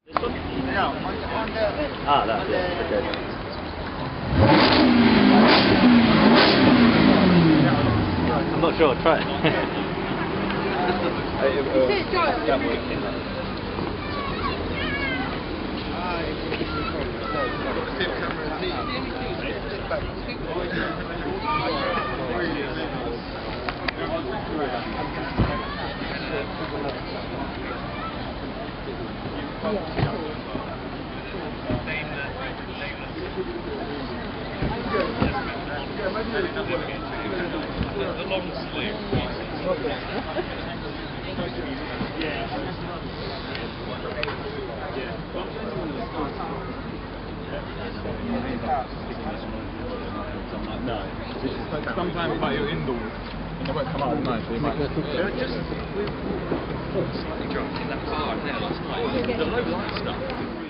This one? No, on the... That's it. Okay. I'm not sure. Try it. That works. The long sleeve. No. Sometimes like you're indoors and they won't come out at night, so you might just slightly drunk in that bar in there last night. The low light stuff.